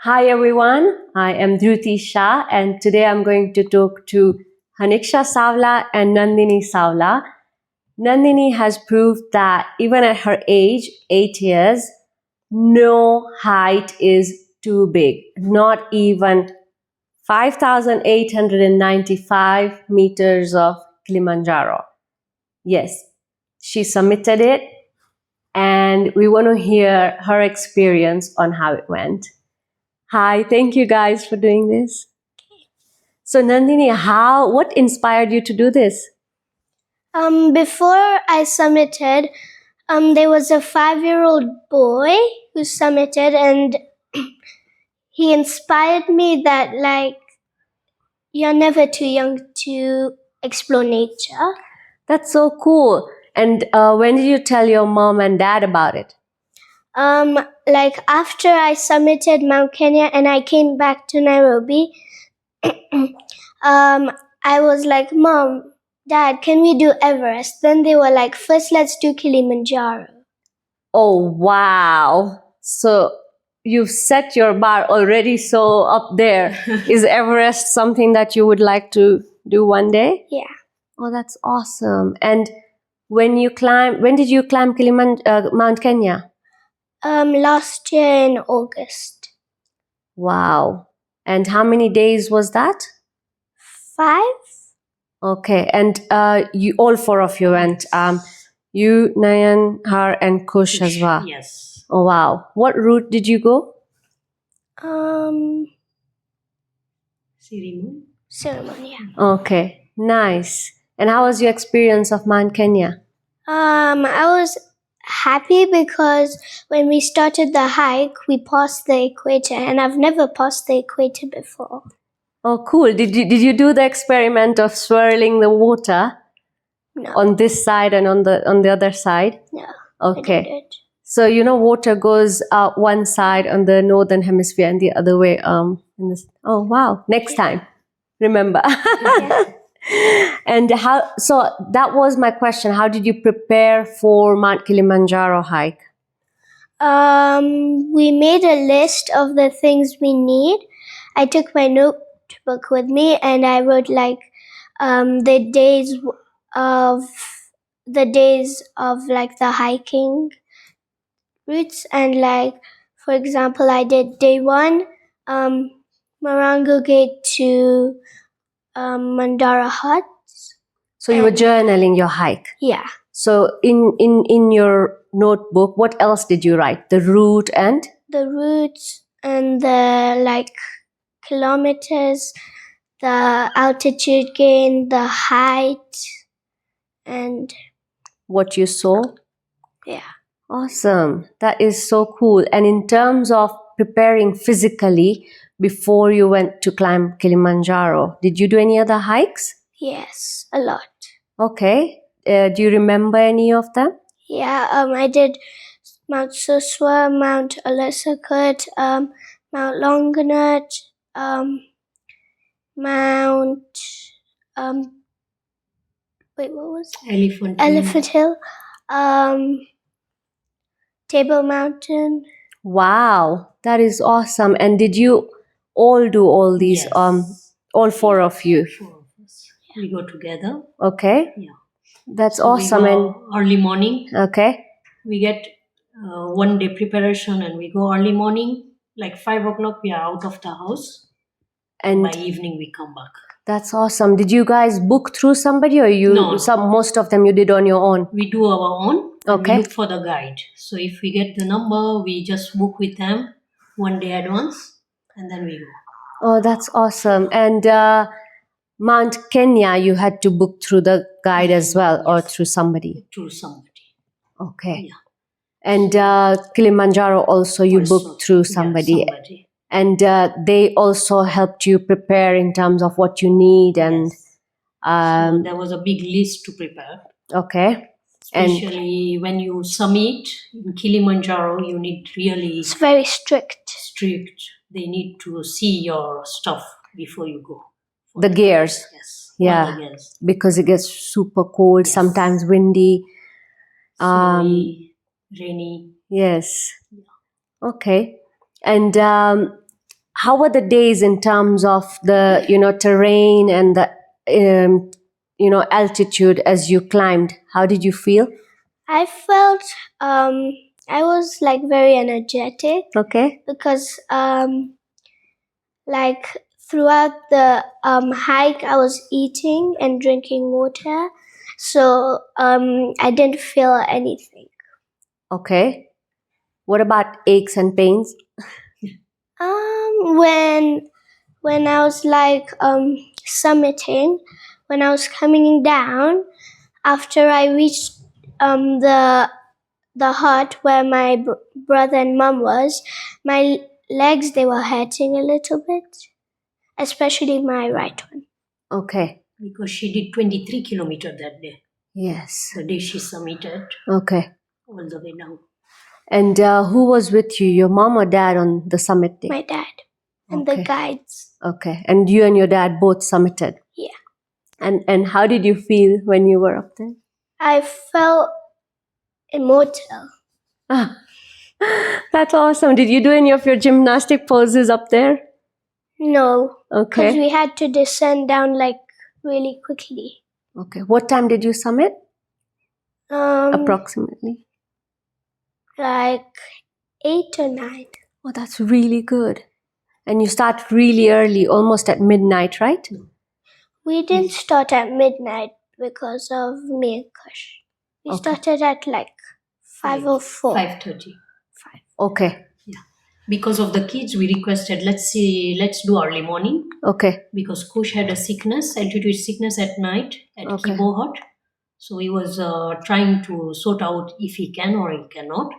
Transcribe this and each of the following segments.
Hi everyone, I am Dhruti Shah and today I'm going to talk to Haniksha Savla and Nandini Savla. Nandini has proved that even at her age, 8 years, no height is too big, not even 5,895 meters of Kilimanjaro. Yes, she submitted it and we want to hear her experience on how it went. Hi, thank you guys for doing this. So Nandini, what inspired you to do this? Before I submitted, there was a 5-year-old boy who submitted, and he inspired me that you're never too young to explore nature. That's so cool. And when did you tell your mom and dad about it? After I submitted Mount Kenya and I came back to Nairobi, I was like, Mom, Dad, can we do Everest? Then they were like, first let's do Kilimanjaro. Oh, wow. So you've set your bar already so up there. Is Everest something that you would like to do one day? Yeah. Oh, that's awesome. And when did you climb Mount Kenya? Last year in August. Wow. And how many days was that? 5. Okay. And you all four of you went. You, Nayan, Har, and Kush as well. Yes. Oh wow. What route did you go? Ceremony. Okay. Nice. And how was your experience of Mount Kenya? I was happy because when we started the hike, we passed the equator, and I've never passed the equator before. Oh, cool. Did you do the experiment of swirling the water? No. On this side and on the other side? No. Okay. I didn't. So water goes out one side on the northern hemisphere and the other way. Oh wow! Next time, remember. Yeah. And so that was my question. How did you prepare for Mount Kilimanjaro hike? We made a list of the things we need. I took my notebook with me and I wrote the days of the hiking routes, and for example, I did day 1, Marango Gate to Mandara Hut. So you were journaling your hike. Yeah. So in your notebook, what else did you write? The route and the routes and the kilometers, the altitude gain, the height, and what you saw. Yeah. Awesome. That is so cool. And in terms of preparing physically before you went to climb Kilimanjaro, did you do any other hikes? Yes, a lot. Okay. Do you remember any of them? Yeah, I did Mount Suswa, Mount Alesakut, Mount Longanut, Mount what was it? Elephant Hill, Table Mountain. Wow, that is awesome. And did you all do all these? Yes. All 4 of you. 4 of us. We go together. Okay. Yeah. That's So awesome. We go early morning. Okay. We get 1 day preparation, and we go early morning. Like 5 o'clock, we are out of the house. And by evening, we come back. That's awesome. Did you guys book through somebody, or No. most of them you did on your own? We do our own. Okay. We look for the guide. So if we get the number, we just book with them 1 day advance, and then we go. Oh, that's awesome. And Mount Kenya, you had to book through the guide as well, or through somebody? Through somebody. Okay. Yeah. And Kilimanjaro also you booked through somebody. Yeah, somebody. And they also helped you prepare in terms of what you need and... So there was a big list to prepare. Okay. Especially when you summit in Kilimanjaro, you need really... It's very strict. They need to see your stuff before you go. The gears. Yes. Yeah. The gears. Because it gets super cold, sometimes windy. Snowy, rainy. Yes. Okay. And how were the days in terms of the, terrain and the, altitude as you climbed? How did you feel? I felt I was like very energetic Okay. because like throughout the hike I was eating and drinking water, so I didn't feel anything. Okay. What about aches and pains? When I was like summiting, when I was coming down, after I reached the hut where my brother and mom was, my legs, they were hurting a little bit, especially my right one. Okay. Because she did 23 kilometers that day. Yes. The day she summited Okay. all the way down. And who was with you, your mom or dad, on the summit day? My dad and Okay. the guides. Okay. And you and your dad both summited? Yeah. And how did you feel when you were up there? I felt immortal. Ah, that's awesome. Did you do any of your gymnastic poses up there? No, because Okay. we had to descend down like really quickly. Okay. What time did you summit? Approximately. Like 8 or 9. Oh, that's really good. And you start really early, almost at midnight, right? We didn't start at midnight because of me and Kush. We Okay. started at like 5:04. 5:30. Okay. Because of the kids, we requested, let's do early morning. Okay. Because Kush had a sickness, altitude sickness at night at Okay. Kibo Hut. So he was trying to sort out if he can or he cannot.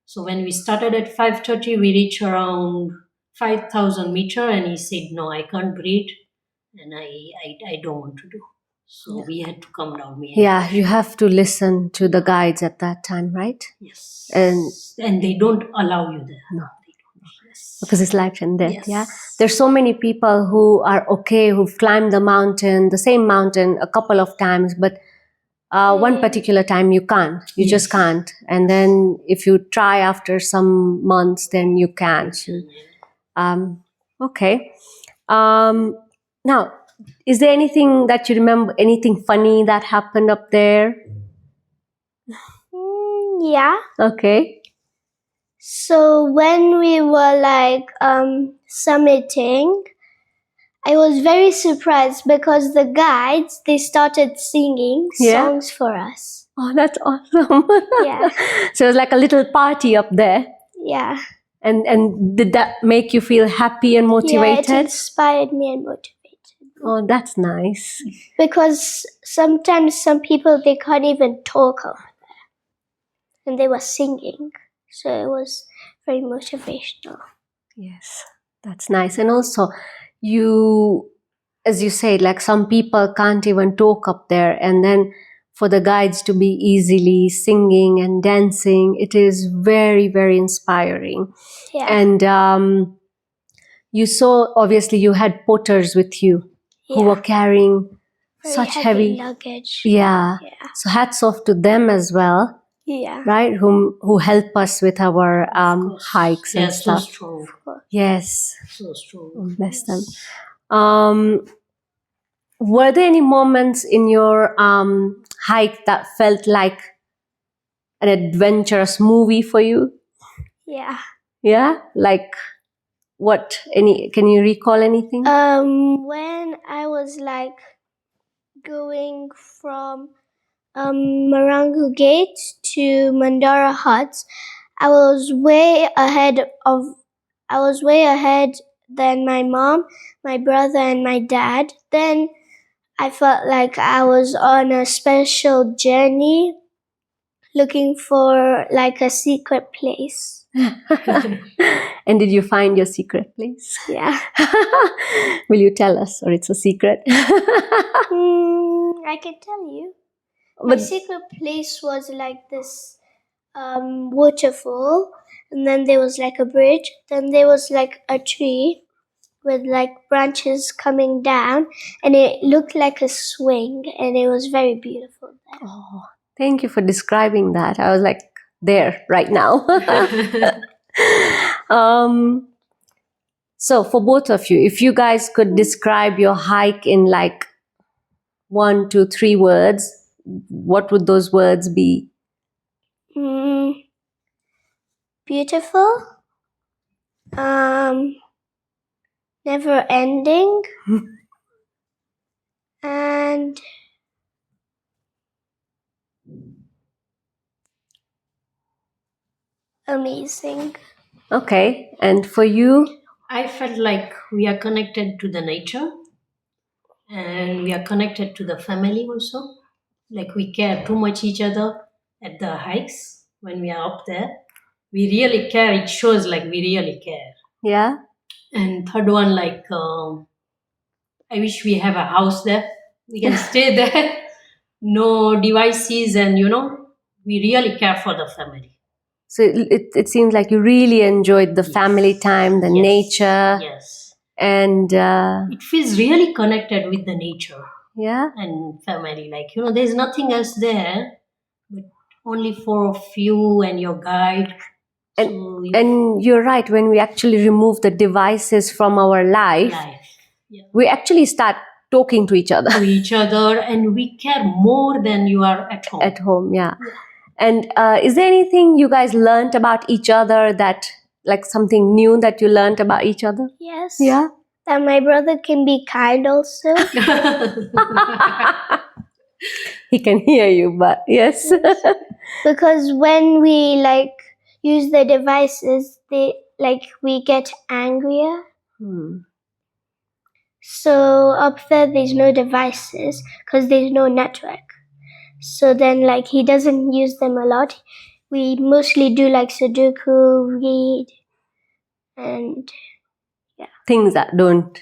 So when we started at 5:30, we reached around 5,000 meter, and he said, "No, I can't breathe, and I don't want to do." So we had to come down. Yeah, you have to listen to the guides at that time, right? Yes. And they don't allow you there. no, They don't. Yes. because it's life and death. Yes. Yeah. There's so many people who are okay, who've climbed the same mountain a couple of times, but one particular time you can't. You just Yes. can't. And then if you try after some months, then you can't. Okay. Now, is there anything that you remember, anything funny that happened up there? Yeah. Okay. So when we were like summiting, I was very surprised because the guides, they started singing Yeah. songs for us. Oh, that's awesome. Yeah. So it was like a little party up there. Yeah. And did that make you feel happy and Yeah, it motivated? inspired me and motivated. Oh, that's nice. Because sometimes some people, they can't even talk over there. And they were singing. So it was very motivational. Yes, that's nice. And also, you, as you said, like some people can't even talk up there. And then for the guides to be easily singing and dancing, it is very, very inspiring. Yeah. And you saw, obviously, you had porters with you who Yeah. were carrying Very such heavy heavy. luggage. Yeah. Yeah. So hats off to them as well, Yeah. right? Who help us with our Of course. hikes They and are so stuff. strong. Yes. So strong. Oh, bless them. Were there any moments in your hike that felt like an adventurous movie for you? Yeah. Yeah, like what? Any? Can you recall anything? When I was like going from Marangu Gate to Mandara Huts, I was way ahead than my mom, my brother, and my dad. Then I felt like I was on a special journey looking for like a secret place. And did you find your secret place? Yeah. Will you tell us, or it's a secret? I can tell you. My But secret place was like this waterfall, and then there was like a bridge, then there was like a tree with like branches coming down, and it looked like a swing, and it was very beautiful there. oh, thank you for describing that. I was like there right now. So for both of you, if you guys could describe your hike in like 1, 2, 3 words, what would those words be? Beautiful. Never ending. And amazing. Okay. And for you? I felt like we are connected to the nature and we are connected to the family also. Like we care too much each other at the hikes when we are up there. We really care. It shows like we really care. Yeah. And third one, like I wish we have a house there. We can stay there. No devices, and we really care for the family. So it seems like you really enjoyed the family time, the Yes. nature. Yes. And It feels really connected with the nature yeah. and family. Like, there's nothing else there, but only four of you and your guide. And you're right, when we actually remove the devices from our life, yeah. we actually start talking to each other. To each other, and we care more than you are at home. At home, yeah. And is there anything you guys learned about each other, that like something new that you learned about each other? Yes. Yeah. That my brother can be kind also. He can hear you, but yes. Because when we like use the devices, we get angrier. So up there's no devices because there's no network. So then like he doesn't use them a lot. We mostly do like Sudoku, read, and Things that don't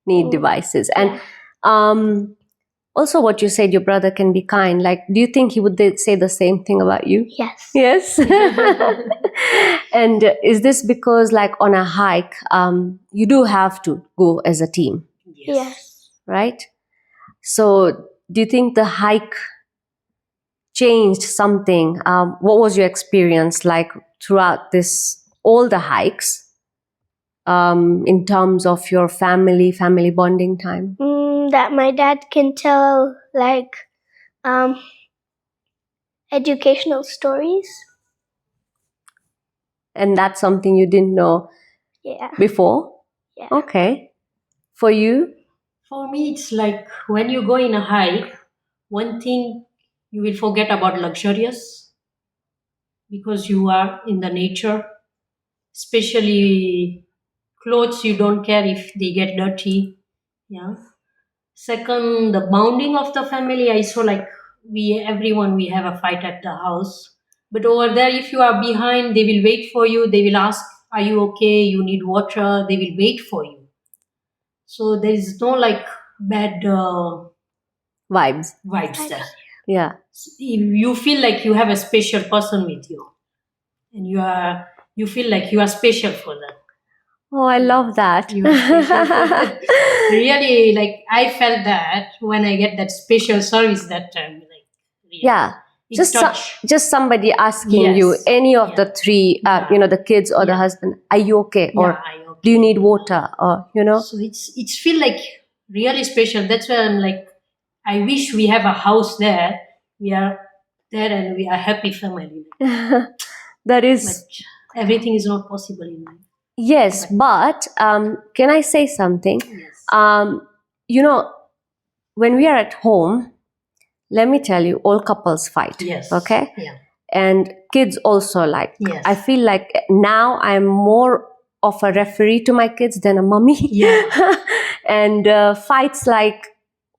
need devices. And also what you said, your brother can be kind. Like, do you think he would say the same thing about you? Yes. Yes. And is this because like on a hike, you do have to go as a team, Yes. right? So do you think the hike changed something? What was your experience like throughout all the hikes, in terms of your family bonding time? That my dad can tell like educational stories. And that's something you didn't know before? Yeah. Okay. For you? For me, it's like when you go in a hike, one thing you will forget about luxurious because you are in the nature, especially clothes, you don't care if they get dirty. Yeah. Second, the bonding of the family. I saw like we have a fight at the house. But over there, if you are behind, they will wait for you. They will ask, "Are you okay? You need water?" They will wait for you. So there is no like bad Vibes there. Yeah. You feel like you have a special person with you, and you feel like you are special for them. Oh, I love that. You are special for them. Really, like I felt that when I get that special service that time. Like, really, Yeah. Just somebody asking you, Yes. any of the three, the kids or the husband, are you okay? Or are you okay? do you need water? Or, So it's feel like really special. That's why I'm like, I wish we have a house there. We are there and we are happy family. that is. But everything is not possible in life. Yes, but can I say something? Yes. When we are at home, let me tell you, all couples fight. Yes. Okay? Yeah. And kids also like. Yes. I feel like now I'm more of a referee to my kids than a mommy. Yeah. And fights like,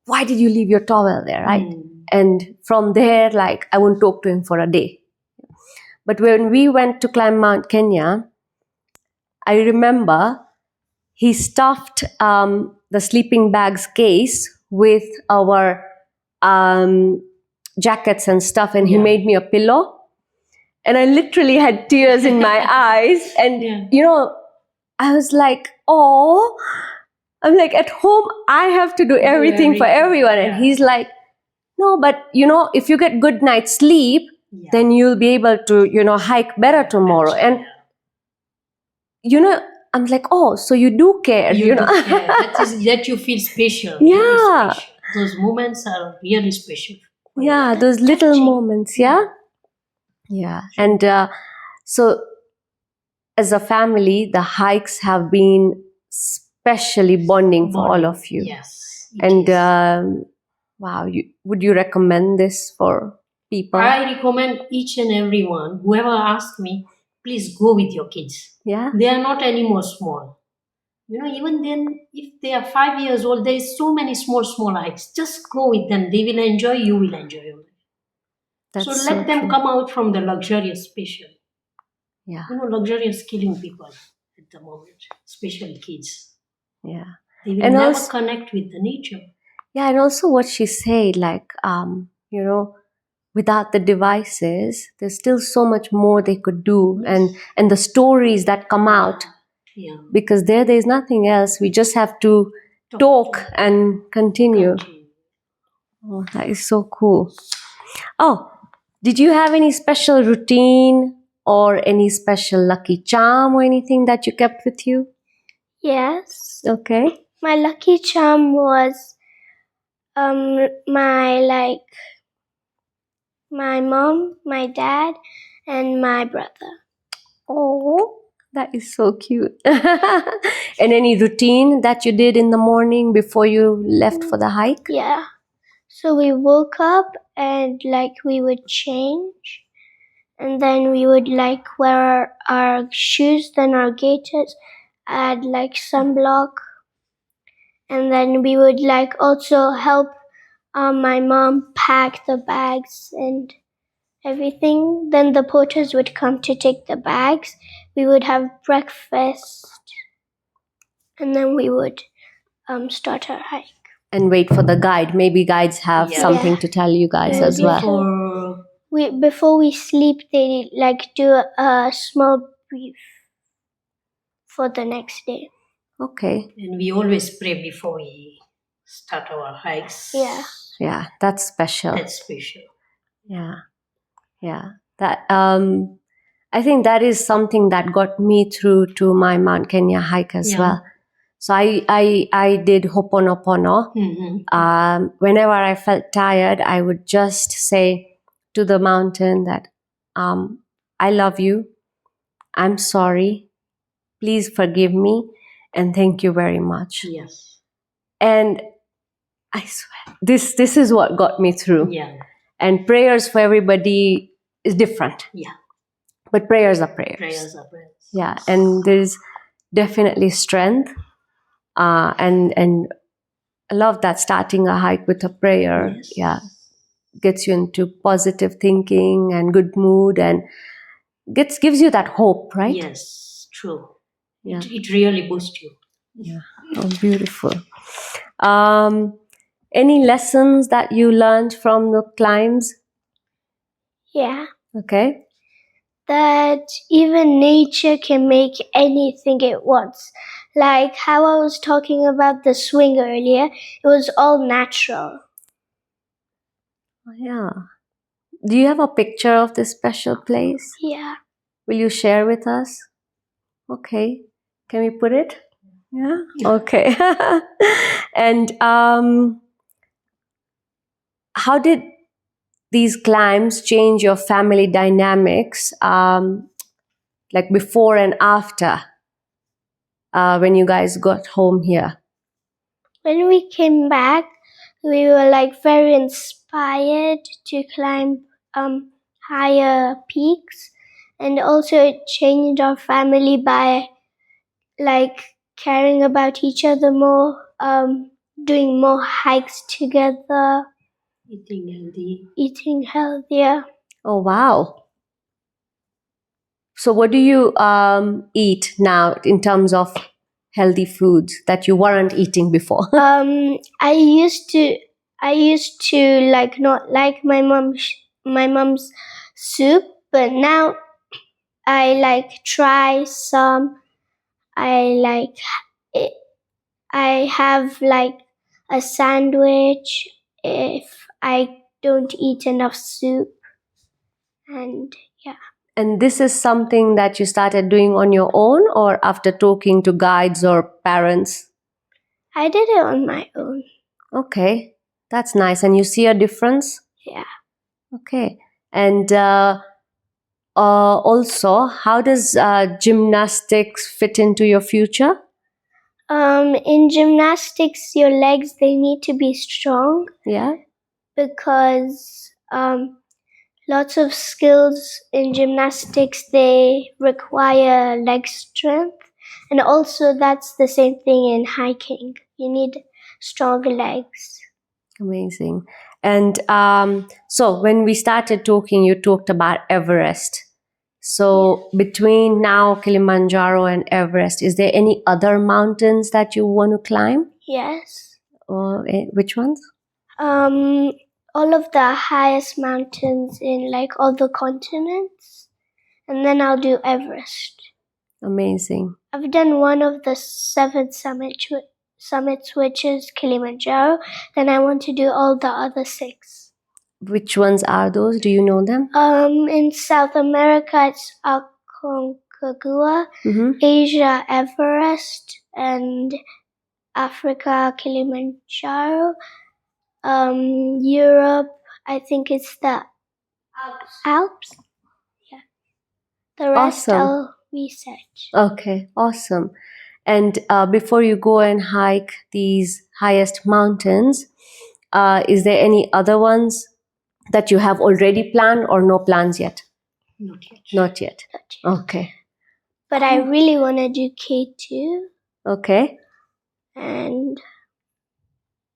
why did you leave your towel there, right? And from there, like, I won't talk to him for a day. But when we went to climb Mount Kenya, I remember he stuffed the sleeping bag's case with our jackets and stuff, and he made me a pillow. And I literally had tears in my eyes. And, I was like, oh, I'm like, at home, I have to do everything for everyone. And he's like, no, but, if you get good night's sleep, then you'll be able to, hike better tomorrow. And, I'm like, oh, so you do care, You you do know. care. That you feel special. Yeah. Really special. Those moments are really special. Yeah, those little touching. moments. Yeah. Yeah. And so as a family, the hikes have been especially bonding for all of you. Yes. it And is. wow, would you recommend this for people? I recommend each and everyone, whoever asks me, please go with your kids. Yeah. They are not anymore small. Even then, if they are 5 years old, there is so many small hikes. Just go with them. They will enjoy, you will enjoy your life. That's So so let them true. come out from the luxurious special. Yeah. Luxurious killing people at the moment, especially kids. Yeah. They will And never also, connect with the nature. yeah, and also what she said, like, without the devices, there's still so much more they could do, Yes. and the stories that come out, Yeah. because there's nothing else. We just have to talk and continue. Oh, that is so cool. Oh, did you have any special routine or any special lucky charm or anything that you kept with you? Yes. Okay. My lucky charm was my mom, my dad, and my brother. Oh, that is so cute. And any routine that you did in the morning before you left for the hike? Yeah. So we woke up and we would change, and then we would wear our shoes, then our gaiters, add sunblock, and then we would also help my mom pack the bags and everything. Then the porters would come to take the bags. We would have breakfast, and then we would start our hike. And wait for the guide. Maybe guides have Yeah. something Yeah. to tell you guys Yeah, as well. Before we sleep, they do a small brief for the next day. Okay. And we always pray before we start our hikes. Yeah. Yeah, that's special. That's special. Yeah. Yeah. That I think that is something that got me through to my Mount Kenya hike as Yeah. well. So I did Ho'oponopono. Mm-hmm. Whenever I felt tired, I would just say to the mountain that I love you, I'm sorry, please forgive me, and thank you very much. Yes. And I swear, this is what got me through. Yeah. And prayers for everybody is different. Yeah. But prayers are prayers. Prayers are prayers. Yeah, and there's definitely strength. And I love that starting a hike with a prayer. Yes. Yeah, gets you into positive thinking and good mood, and gives you that hope, right? Yes, true. Yeah. It really boosts you. Yeah. Oh, beautiful. Any lessons that you learned from the climbs? Yeah. Okay. That even nature can make anything it wants. Like how I was talking about the swing earlier, it was all natural. Oh, yeah. Do you have a picture of this special place? Yeah. Will you share with us? Okay. Can we put it? Yeah. Okay. And how did these climbs change your family dynamics, like before and after, when you guys got home here? When we came back, we were very inspired to climb higher peaks, and also it changed our family by caring about each other more, doing more hikes together, eating healthier. Oh, wow. So what do you eat now in terms of healthy foods that you weren't eating before? I used to not like my mom's soup, but now I try some. I it. I have a sandwich if I don't eat enough soup, and yeah. And this is something that you started doing on your own or after talking to guides or parents? I did it on my own. Okay, that's nice. And you see a difference? Yeah. Okay. And also, how does gymnastics fit into your future? In gymnastics, your legs, they need to be strong Yeah. because lots of skills in gymnastics, they require leg strength. And also that's the same thing in hiking. You need strong legs. Amazing. And so when we started talking, you talked about Everest. So between now Kilimanjaro and Everest, is there any other mountains that you want to climb? Yes. Or which ones? All of the highest mountains in like all the continents. And then I'll do Everest. Amazing. I've done one of the 7 summits, which is Kilimanjaro. Then I want to do all the other 6. Which ones are those? Do you know them? In South America, it's Aconcagua, Mm-hmm. Asia, Everest, and Africa, Kilimanjaro. Europe, I think it's the Alps. Yeah. The rest Awesome. I'll research. Okay, awesome. And before you go and hike these highest mountains, is there any other ones that you have already planned or no plans yet? Not yet. Not yet. Okay. But I really want to do K2 Okay. and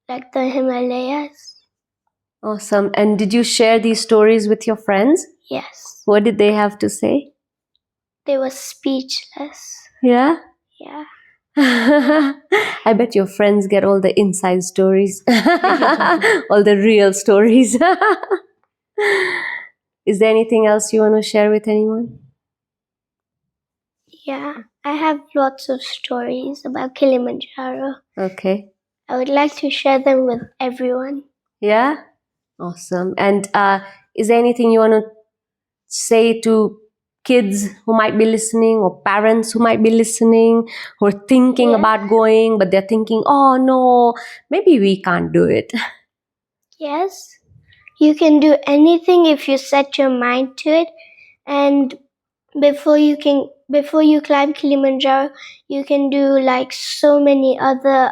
like the Himalayas. Awesome. And did you share these stories with your friends? Yes. What did they have to say? They were speechless. Yeah. Yeah. I bet your friends get all the inside stories, all the real stories. Is there anything else you want to share with anyone? Yeah. I have lots of stories about Kilimanjaro. Okay. I would like to share them with everyone. Yeah. Awesome. And is there anything you want to say to kids who might be listening or parents who might be listening who are thinking Yeah. about going, but they're thinking, oh no, maybe we can't do it? Yes. You can do anything if you set your mind to it. And before you climb Kilimanjaro, you can do like so many other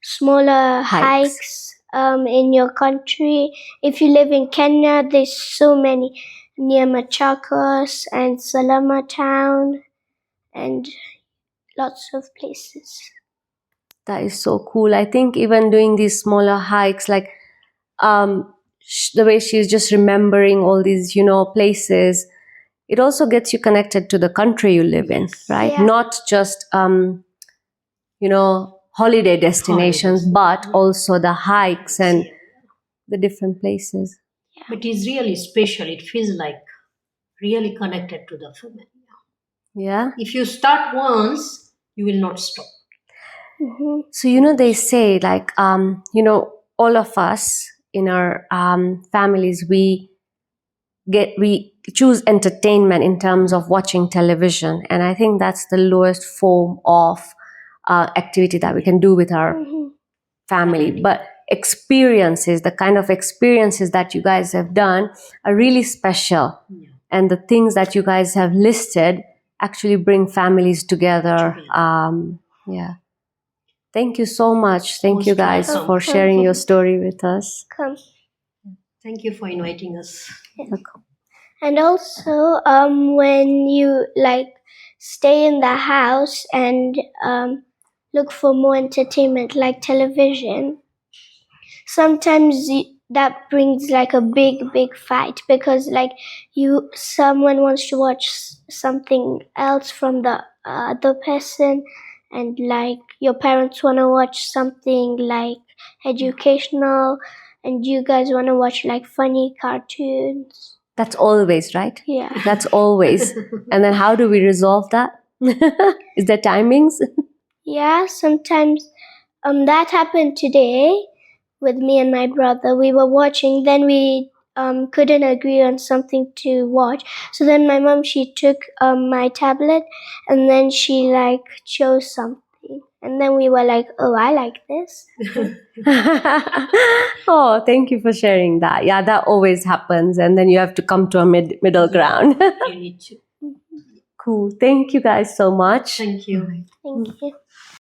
smaller hikes in your country. If you live in Kenya, there's so many near Machakos and Salama Town and lots of places. That is so cool. I think even doing these smaller hikes, like the way she's just remembering all these, places, it also gets you connected to the country you live in, Yes. right? Yeah. Not just, holiday destinations, but also the hikes and the different places. But it's really special. It feels like really connected to the family. Yeah. If you start once, you will not stop. Mm-hmm. So, they say like, all of us in our families, we choose entertainment in terms of watching television. And I think that's the lowest form of activity that we can do with our Mm-hmm. family. But experiences, the kind of experiences that you guys have done are really special. Yeah. And the things that you guys have listed actually bring families together. Yeah. Thank you so much. Thank you Most guys welcome. for sharing your story with us. Come. Thank you for inviting us. And also, when you like stay in the house and look for more entertainment like television, sometimes that brings like a big fight because like someone wants to watch something else from the other person, and like your parents want to watch something like educational, and you guys want to watch like funny cartoons. That's always, right? Yeah. That's always. And then how do we resolve that? Is there timings? Yeah, sometimes that happened today with me and my brother. We were watching, then we couldn't agree on something to watch. So then my mom, she took my tablet and then she like chose something. And then we were like, oh, I like this. Oh, thank you for sharing that. Yeah, that always happens. And then you have to come to a middle ground. You need to. Cool. Thank you guys so much. Thank you. Thank you.